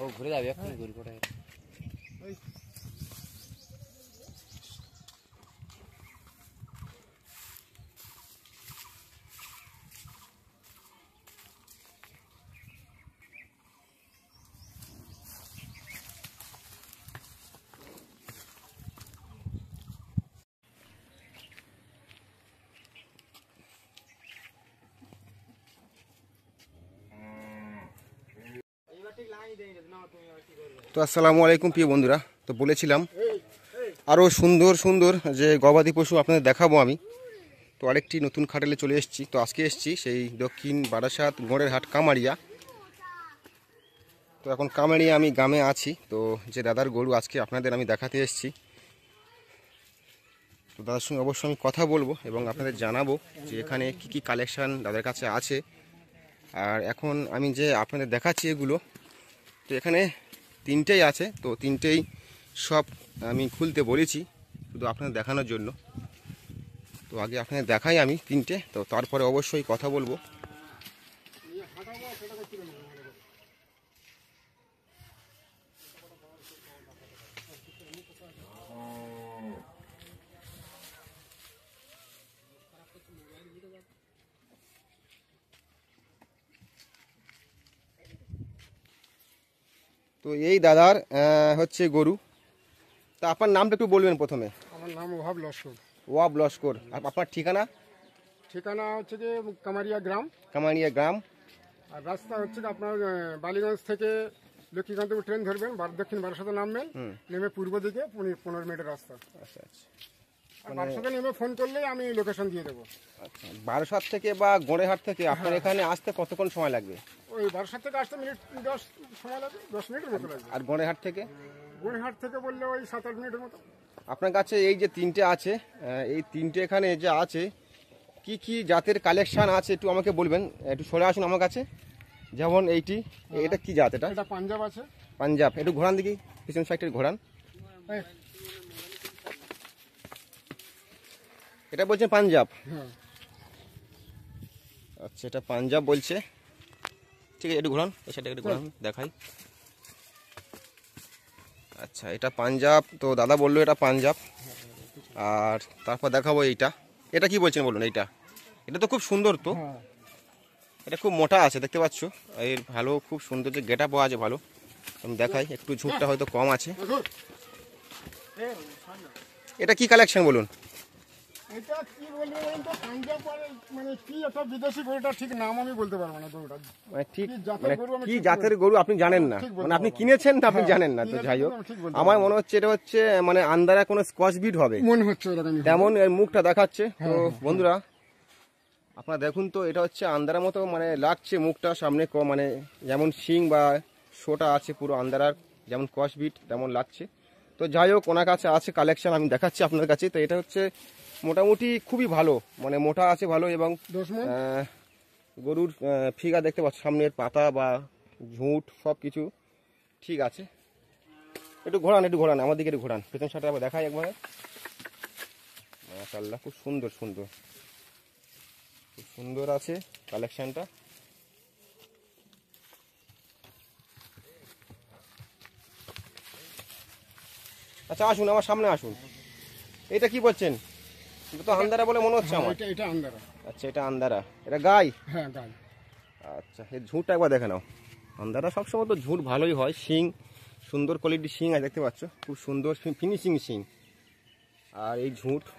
ও ঘুরে যাবে এক্ষুনি ঘুরে করে। তো আসসালামু আলাইকুম প্রিয় বন্ধুরা। তো বলেছিলাম আরও সুন্দর সুন্দর যে গবাদি পশু আপনাদের দেখাবো আমি। তো আরেকটি নতুন খাটালে চলে এসেছি। তো আজকে এসেছি সেই দক্ষিণ বারাসাত গোড়ের হাট কামারিয়া। তো এখন কামারিয়া আমি গ্রামে আছি। তো যে দাদার গরু আজকে আপনাদের আমি দেখাতে এসেছি, তো দাদার সঙ্গে অবশ্যই আমি কথা বলবো এবং আপনাদের জানাবো যে এখানে কি কি কালেকশান দাদার কাছে আছে। আর এখন আমি যে আপনাদের দেখাচ্ছি এগুলো, তো এখানে তিনটেই আছে। তো তিনটেই সব আমি খুলতে বলেছি শুধু আপনাদের দেখানোর জন্য। তো আগে আপনাদের দেখাই আমি তিনটে, তো তারপরে অবশ্যই কথা বলবো। তো এই দাদার হচ্ছে গরু। তা আপনার নামটা একটু বলবেন প্রথমে। আমার নাম ওহাব লস্কর। ওয়াব লস্কর। আর আপনার ঠিকানা? ঠিকানা হচ্ছে যে কামারিয়া গ্রাম, কামারিয়া গ্রাম। আর রাস্তা হচ্ছে যে আপনার বালিগঞ্জ থেকে লক্ষ্মীকান্তপুর ট্রেন ধরবেন, দক্ষিণ বারাসাতে নামবেন, নেমে পূর্ব দিকে 15 মিনিটের রাস্তা। আচ্ছা আচ্ছা। আর বারাসাতে নেমে ফোন করলেই আমি লোকেশন দিয়ে দেবো। আচ্ছা, বারাসাত থেকে বা গোড়েহাট থেকে আপনার এখানে আসতে কতক্ষণ সময় লাগবে? ওই বারাসাত থেকে আসতে মিনিট 10 সময় লাগবে, 10 মিনিটের মতো লাগবে। আর গোড়েহাট থেকে? গুণহাট থেকে বললে ওই 7-8 মিনিটের মতো। আপনার কাছে এই যে তিনটে আছে, এই তিনটে এখানে যে আছে কি কি জাতের কালেকশন আছে একটু আমাকে বলবেন। একটু সরে আসুন আমার কাছে। যেমন এইটি, এটা কি জাত? এটা এটা পাঞ্জাব আছে। পাঞ্জাব। একটু ঘোরান দেখি, পিছন সাইডের ঘোরান। এই, এটা বলছেন পাঞ্জাব? হ্যাঁ। আচ্ছা, এটা পাঞ্জাব বলছে। ঠিক আছে, একটু ঘোরান, সেটা একটু ঘোরান দেখাই। আচ্ছা, এটা পাঞ্জাব। তো দাদা বললো এটা পাঞ্জাব। আর তারপর দেখাবো এইটা। এটা কি বলছেন বলুন? এইটা, এটা তো খুব সুন্দর। তো হ্যাঁ। এটা খুব মোটা আছে দেখতে পাচ্ছ। এর ভালো, খুব সুন্দর যে গেটা পাওয়া আছে ভালো। আমি দেখাই, একটু ঝুঁকটা হয়তো কম আছে। এটা কি কালেকশন বলুন? এটা কি বলবো বলুন তো, পাঞ্জাব মানে কি একটা বিদেশি গরুটা, ঠিক নাম আমি বলতে পারবো না গরুটা। মানে ঠিক কি জাতের মানে গরু আমি কি ঠিক জাতের গরু আপনি জানেন না, ঠিক বলতে মানে আপনি পারবো না। কিনেছেন না, আপনি হ্যাঁ, জানেন না। তো কিনেছি যাই হোক, আমি ঠিক বলতে আমার পারবো মনে হচ্ছে এটা হচ্ছে মানে আন্দারা কোনো স্কচ বিট হবে, মনে হচ্ছে এরকমই হবে। তেমন এর মুখটা দেখাচ্ছে। তো হ্যাঁ, হ্যাঁ, বন্ধুরা আপনারা দেখুন, তো এটা হচ্ছে আন্দারার মতো মানে লাগছে মুখটা সামনে, মানে যেমন শিং বা শোটা আছে পুরো আন্দারার, যেমন কস বিট তেমন লাগছে। তো যাই হোক, ওনার কাছে আছে কালেকশন, আমি দেখাচ্ছি আপনার কাছে। তো এটা হচ্ছে মোটামুটি খুবই ভালো, মানে মোটা আছে ভালো। এবং 10 মণ। গরুর ফিগার দেখতে পাচ্ছ, সামনের পাতা বা ঝুঁট সব কিছু ঠিক আছে। একটু ঘোরান, একটু ঘোরান আমার দিকে, একটু ঘোরান পেছন সাথে আবার দেখাই একবারে। মাশাআল্লাহ, খুব সুন্দর সুন্দর, খুব সুন্দর আছে কালেকশনটা। আচ্ছা আসুন, আমার সামনে আসুন। এটা কি বলছেন? এটা তো আন্দারা বলে মনে হচ্ছে আমার। এটা আন্দারা। আচ্ছা, এটা আন্দারা। এটা গাই? হ্যাঁ, গাই। আচ্ছা, এর ঝুঁটটা একবার দেখে নাও। আন্দারা সবসময় তো ঝুঁট ভালোই হয়, শিং সুন্দর কোয়ালিটির শিং আছে দেখতে পাচ্ছ, খুব সুন্দর ফিনিশিং শিং। আর এই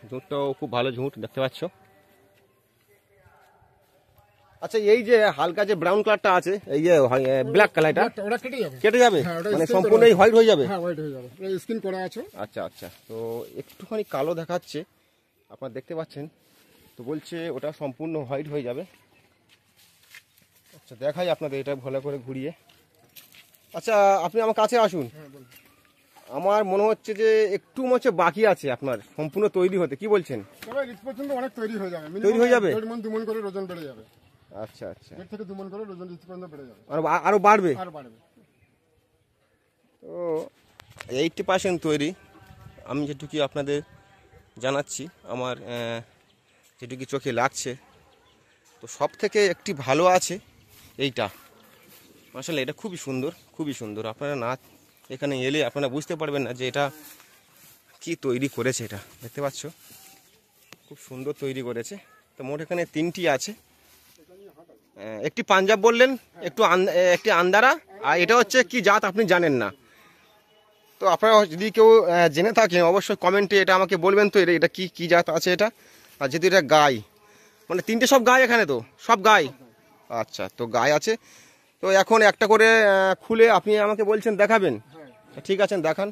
ঝুঁটটাও খুব ভালো ঝুঁট দেখতে পাচ্ছ। আচ্ছা, এই যে হালকা যে ব্রাউন কালারটা আছে, এই যে ব্ল্যাক কালারটা, ওটা কেটে যাবে। কেটে যাবে? হ্যাঁ, ওটা মানে skin সম্পূর্ণ করা এই হোয়াইট হয়ে যাবে? হ্যাঁ, হোয়াইট হয়ে যাবে। এটা স্কিন করা আছে। আচ্ছা আচ্ছা। তো একটুখানি কালো দেখাচ্ছে, আপনারা দেখতে পাচ্ছেন। তো বলছে ওটা সম্পূর্ণ হোয়াইট হয়ে যাবে। আচ্ছা, দেখাই আপনাদের এটা ভালো করে ঘুরিয়ে। আচ্ছা, আপনি আমার কাছে আসুন। হ্যাঁ, বলুন। আমার মনে হচ্ছে যে একটু হচ্ছে বাকি আছে আপনার সম্পূর্ণ তৈরি হতে, কি বলছেন? তবে ঈদ পর্যন্ত অনেক তৈরি হয়ে যাবে। তৈরি হয়ে যাবে? 1.5 মণ 2 মণ করে ওজন বেড়ে যাবে। আচ্ছা আচ্ছা। 1.5 থেকে 2 মণ করে ওজন ঈদ পর্যন্ত বেড়ে যাবে। আরো বাড়বে? আর বাড়বে। তো 80% তৈরি, আমি যেটুকু আপনাদের জানাচ্ছি, আমার যেটুকু চোখে লাগছে। তো সব থেকে একটি ভালো আছে এইটা, আসলে এটা খুবই সুন্দর, খুবই সুন্দর। আপনারা না এখানে এলে আপনারা বুঝতে পারবেন না যে এটা কি তৈরি করেছে। এটা দেখতে পাচ্ছ, খুব সুন্দর তৈরি করেছে। তো মোট এখানে 3টি আছে। একটি পাঞ্জাব বললেন, একটি আন্দারা, আর এটা হচ্ছে কি জাত আপনি জানেন না। তো আপনারা যদি কেউ জেনে থাকেন অবশ্যই কমেন্টে এটা আমাকে বলবেন। তো এটা কি কি জাত আছে এটা। আর যেহেতু এটা গাই, মানে 3টে সব গাই এখানে, তো সব গাই। আচ্ছা, তো গাই আছে। তো এখন একটা করে খুলে আপনি আমাকে বলছেন দেখাবেন। ঠিক আছে, দেখান।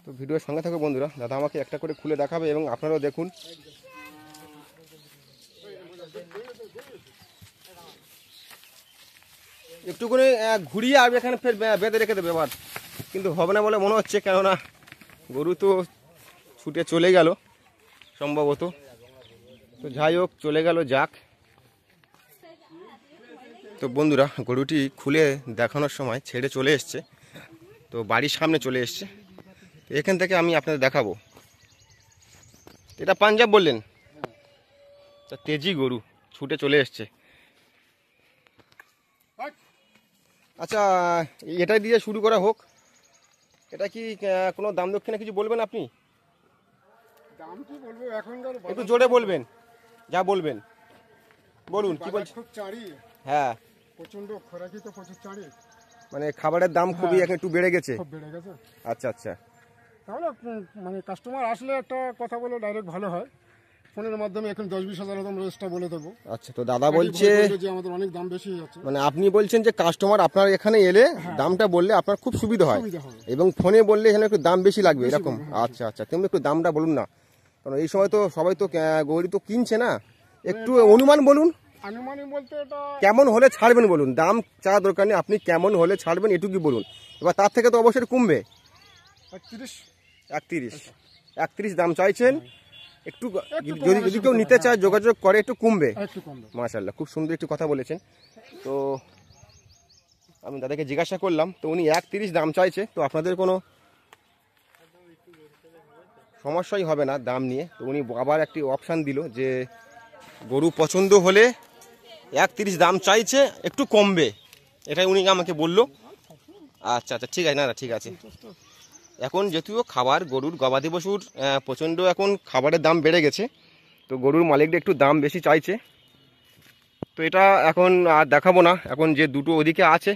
তো ভিডিওর সঙ্গে থাকো বন্ধুরা, দাদা আমাকে একটা করে খুলে দেখাবে এবং আপনারাও দেখুন। একটু করে ঘুরিয়ে আর এখানে ফের বেঁধে রেখে দেবে এবার, কিন্তু হবে না বলে মনে হচ্ছে, কেননা গরু তো ছুটে চলে গেল সম্ভবত। তো যাই হোক, চলে গেল, যাক। তো বন্ধুরা, গরুটি খুলে দেখানোর সময় ছেড়ে চলে এসছে, তো বাড়ির সামনে চলে এসছে। এখান থেকে আমি আপনাদের দেখাবো। এটা পাঞ্জাব বললেন, তা তেজি গরু ছুটে চলে এসছে। আচ্ছা, এটা দিয়ে শুরু করা হোক। এটা কি কোনো দাম দক্ষিণা কিছু বলবেন আপনি? দাম কি বলবো এখনকার একটু জোরে বলবেন, যা বলবেন বলুন। কি বলছেন? খুব চাঁড়ি, হ্যাঁ, প্রচন্ড খোরাকি, তো প্রচুর চাঁড়ি, মানে খাবারের দাম খুবই এখন একটু বেড়ে গেছে। খুব বেড়ে গেছে। আচ্ছা আচ্ছা। তাহলে মানে কাস্টমার আসলে একটা কথা বলে ডাইরেক্ট ভালো হয়, ফোনের মাধ্যমে এখন 10-20 হাজার দাম রেস্টটা বলে দেবো। আচ্ছা, তো দাদা বলছে যে আমাদের অনেক দাম বেশি হয়ে যাচ্ছে। মানে আপনি বলছেন যে কাস্টমার আপনার এখানে এলে দামটা বললে আপনার খুব সুবিধা হয়, সুবিধা হবে। এবং ফোনে বললে এখানে একটু দাম বেশি লাগবে এরকম। হ্যাঁ। আচ্ছা আচ্ছা, তুমি একটু দামটা বলুন না, কারণ এই সময় তো সবাই তো গরু তো কিনছে না। একটু অনুমান বলুন, আনুমানিক বলতে এটা কেমন হলে ছাড়বেন বলুন। দাম চাওয়া দরকার নেই, আপনি কেমন হলে ছাড়বেন এটুকুই বলুন। এবার তার থেকে তো অবশ্যই কমবে। 31 দাম চাইছেন। একটু যদি কেউ নিতে চায় যোগাযোগ করে, একটু কমবে। একটু কমবে। মাশাআল্লাহ, খুব সুন্দর একটু কথা বলেছেন। তো আমি দাদাকে জিজ্ঞাসা করলাম, তো উনি 31 দাম চাইছে। তো আপনাদের কোনো সমস্যাই হবে না দাম নিয়ে। তো উনি আবার একটি অপশান দিল যে গরু পছন্দ হলে 31 দাম চাইছে, একটু কমবে, এটাই উনি আমাকে বললো। আচ্ছা আচ্ছা, ঠিক আছে, না ঠিক আছে। এখন যেহেতু খাবার, গরুর গবাদি পশুর প্রচণ্ড এখন খাবারের দাম বেড়ে গেছে, তো গরুর মালিকরা একটু দাম বেশি চাইছে। তো এটা এখন আর দেখাবো না, এখন যে দুটো ওদিকে আছে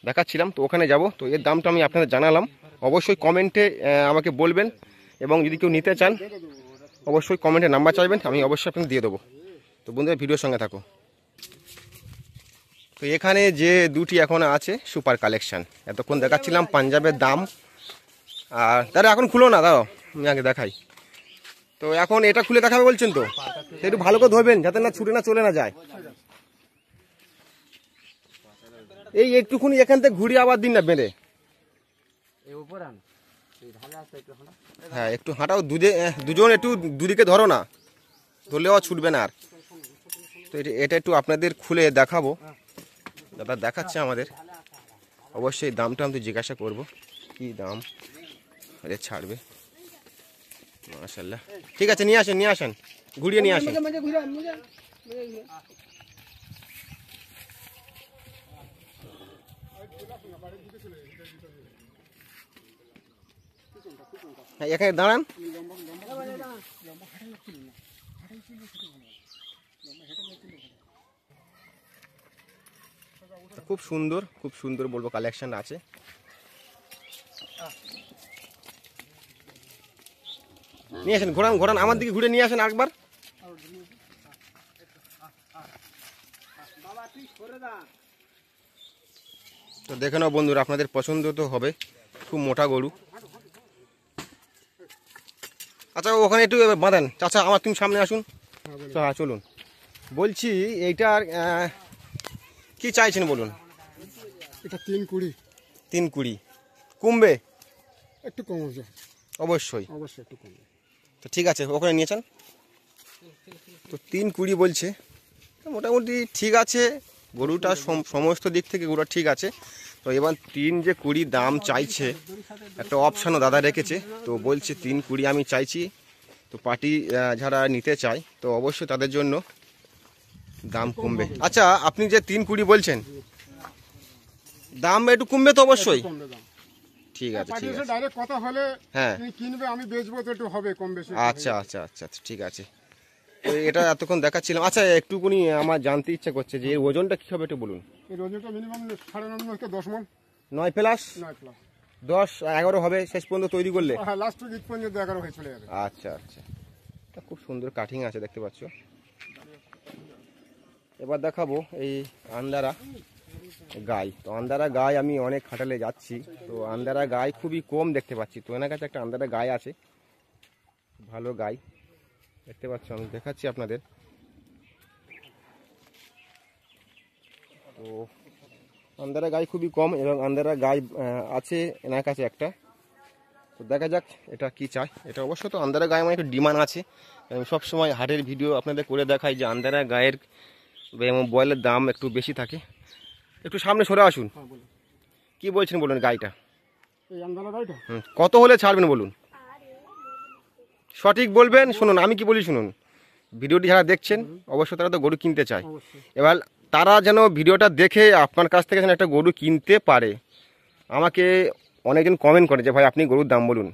দেখাচ্ছিলাম, তো ওখানে যাব। তো এর দামটা আমি আপনাদের জানালাম, অবশ্যই কমেন্টে আমাকে বলবেন, এবং যদি কেউ নিতে চান অবশ্যই কমেন্টে নাম্বার চাইবেন, আমি অবশ্যই আপনাকে দিয়ে দেবো। তো বন্ধুরা, ভিডিওর সঙ্গে থাকো। তো এখানে যে দুটি এখন আছে সুপার কালেকশন, এতক্ষণ দেখাচ্ছিলাম পাঞ্জাবের দাম। আর দাদা এখন খুলো না, দাও আমি আগে দেখাই। তো এখন এটা খুলে দেখাবে বলছেন, তো একটু ভালো করে ধরবেন যাতে না ছুটে না চলে না যায়। এই একটুখানি এখান থেকে ঘুরিয়ে আবার দিন না বেঁধে। হ্যাঁ, একটু হাঁটাও, দুজন একটু দুদিকে ধরো না, ধরলেও ছুটবে না আর। তো এটা একটু আপনাদের খুলে দেখাবো, দাদা দেখাচ্ছে আমাদের। অবশ্যই দামটা আমি জিজ্ঞাসা করবো কি দাম আরে ছাড়বে। মাশাআল্লাহ, ঠিক আছে, নিয়ে আসেন, ঘুরিয়ে নিয়ে আসেন। এখানে দাঁড়ান। খুব সুন্দর বলবো কালেকশন আছে। নিয়ে আসেন, ঘোরান আমার দিকে, ঘুরে নিয়ে আসেন একবার। তো দেখে নাও বন্ধুরা, আপনাদের পছন্দ তো হবে। খুব মোটা গরু। আচ্ছা, ওখানে একটু বাঁধান চাচা, আমার তুমি সামনে আসুন। হ্যাঁ, চলুন। বলছি এইটার কি চাইছেন বলুন? এটা 320। 320 কমবে? একটু কম হবে, অবশ্যই একটু কমবে। তো ঠিক আছে, ওখানে নিয়েছেন। তো 320 বলছে, মোটামুটি ঠিক আছে। গরুটা সমস্ত দিক থেকে গরুটা ঠিক আছে। তো এবার 320 দাম চাইছে, একটা অপশানও দাদা রেখেছে। তো বলছে 320 আমি চাইছি, তো পার্টি যারা নিতে চায় তো অবশ্যই তাদের জন্য দাম কমবে। আচ্ছা, আপনি যে 320 বলছেন, দাম একটু কমবে তো অবশ্যই? কমবে দাম। ঠিক আছে, পার্টি ঠিক এসে আছে। ডাইরেক্ট কথা হলে হ্যাঁ, তুমি কিনবে আমি বেচবো, তো একটু হবে কম বেশি। আচ্ছা আচ্ছা আচ্ছা আচ্ছা, ঠিক আছে। তো এটা এতক্ষণ দেখাচ্ছিলাম। আচ্ছা, একটুকুনি আমার জানতে ইচ্ছা করছে যে এর ওজনটা কী হবে একটু বলুন। এই ওজনটা মিনিমাম 9.5 থেকে 10 মণ। 9 প্লাস 9 প্লাস 10 11 হবে শেষ পর্যন্ত তৈরি করলে? হ্যাঁ, লাস্ট উইক পর্যন্ত 11 হয়ে চলে যাবে। আচ্ছা আচ্ছা, এটা খুব সুন্দর কাটিং আছে দেখতে পাচ্ছ। এবার দেখাবো এই আন্দারা গাই। তো আন্দারা গাই আমি অনেক খাটালে যাচ্ছি, তো আন্দারা গাই খুবই কম দেখতে পাচ্ছি। তো এনার কাছে একটা আন্দারা গাই আছে, ভালো গাই দেখতে পাচ্ছ, আমি দেখাচ্ছি আপনাদের। তো আন্দারা গাই খুবই কম এবং আন্দারা গাই আছে এনার কাছে একটা। তো দেখা যাক এটা কি চায়। এটা অবশ্য তো আন্দারা গায়ে আমার একটু ডিমান্ড আছে। আমি সবসময় হাটের ভিডিও আপনাদের করে দেখাই যে আন্দারা গায়ের এবং বয়েলের দাম একটু বেশি থাকে। একটু সামনে সরে আসুন। হ্যাঁ বলুন, কি বলছেন বলুন গাইটা? এই আন্দালা গাড়িটা কত হলে ছাড়বেন বলুন, সঠিক বলবেন। শুনুন আমি কি বলি শুনুন, ভিডিওটি যারা দেখছেন অবশ্যই তারা তো গরু কিনতে চায়। অবশ্যই। এবার তারা যেন ভিডিওটা দেখে আপনার কাছ থেকে যেন একটা গরু কিনতে পারে। আমাকে অনেকজন কমেন্ট করে যে ভাই আপনি গরুর দাম বলুন।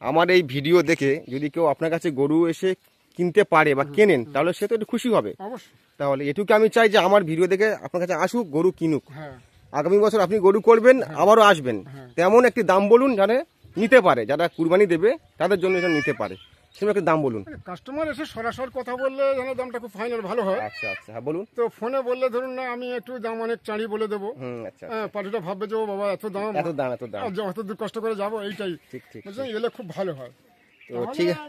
আমার এই ভিডিও দেখে যদি কেউ আপনার কাছে গরু এসে কিনতে পারে বা কেনেন, তাহলে সে তো একটু খুশি হবে। অবশ্যই। তাহলে এটুকু আমি চাই যে আমার ভিডিও দেখে আপনার কাছে আসুক, গরু কিনুক। হ্যাঁ আগামী বছর আপনি গরু করবেন, আবারও আসবেন। হ্যাঁ। তেমন একটি দাম বলুন যারা নিতে পারে, যারা কুরবানি দেবে তাদের জন্য এটা নিতে পারে, সেরকম একটা দাম বলুন। কাস্টমার এসে সরাসরি কথা বললে যেন দামটা খুব ফাইনাল ভালো হয়। আচ্ছা আচ্ছা, হ্যাঁ বলুন। তো ফোনে বললে ধরুন না আমি একটু দাম অনেক চাড়ি বলে দেবো। আচ্ছা, হ্যাঁ, পার্টিটা ভাববে যে ও বাবা এত দাম, এত দাম এত দাম, অত দূর কষ্ট করে যাবো, এইটাই ঠিক ঠিক। বুঝলেন, এলে খুব ভালো হয়। তো ঠিক আছে,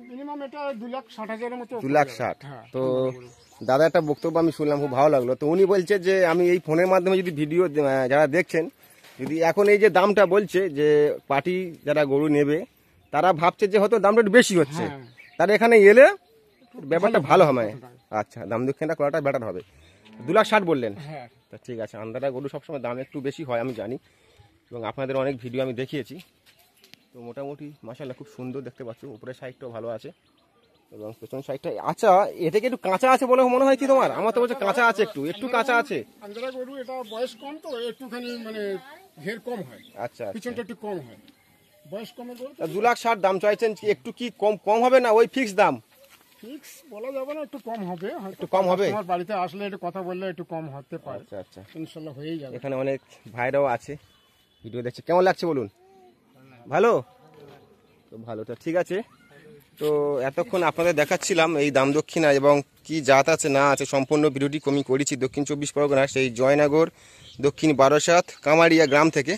মিনিমাম এটা 2,60,000-এর মতো। 2,60,000। হ্যাঁ। তো দাদা একটা বক্তব্য আমি শুনলাম, খুব ভালো লাগলো। তো উনি বলছে যে আমি এই ফোনের মাধ্যমে যদি ভিডিও যারা দেখছেন, যদি এখন এই যে দামটা বলছে যে পার্টি যারা গরু নেবে তারা ভাবছে যে হয়তো দামটা একটু বেশি হচ্ছে, হ্যাঁ। তারা এখানে এলে ব্যাপারটা ভালো হবে। আচ্ছা, দাম দক্ষিণটা করাটা বেটার হবে। 2,60,000 বললেন? হ্যাঁ। তা ঠিক আছে। আন্দারা গরু সবসময় দাম একটু বেশি হয় আমি জানি, এবং আপনাদের অনেক ভিডিও আমি দেখিয়েছি। তো মোটামুটি মাশাআল্লাহ খুব সুন্দর দেখতে পাচ্ছ। উপরের সাইডটাও ভালো আছে এবং পেছন সাইডটা। আচ্ছা, এটা কি একটু কাঁচা আছে বলে মনে হয় কি তোমার? আমার তো বলছে কাঁচা আছে, একটু একটু কাঁচা আছে। আন্দারা গরু এটা বয়স কম, তো একটুখানি মানে ঘের কম হয়, আচ্ছা, পিছনটা একটু কম হয়, বয়স কমের গরু। 2,60,000 দাম চাইছেন, কি একটু কি কম কম হবে না? ওই ফিক্স দাম ফিক্স বলা যাবে না, একটু কম হবে, একটু কম হবে। তোমার বাড়িতে আসলে একটু কথা বললে একটু কম হতে পারে। আচ্ছা আচ্ছা, ইনশাল্লাহ হয়েই যাবে। এখানে অনেক ভাইরাও আছে, ভিডিও দেখছে। কেমন লাগছে বলুন? ভালো তো, ভালো তো ঠিক আছে। তো এতক্ষণ আপনাদের দেখাচ্ছিলাম এই দাম দক্ষিণা এবং কি জাত আছে না আছে, সম্পূর্ণ ভিডিওটি আমি করেছি দক্ষিণ 24 পরগনা সেই জয়নগর দক্ষিণ বারাসাত কামারিয়া গ্রাম থেকে।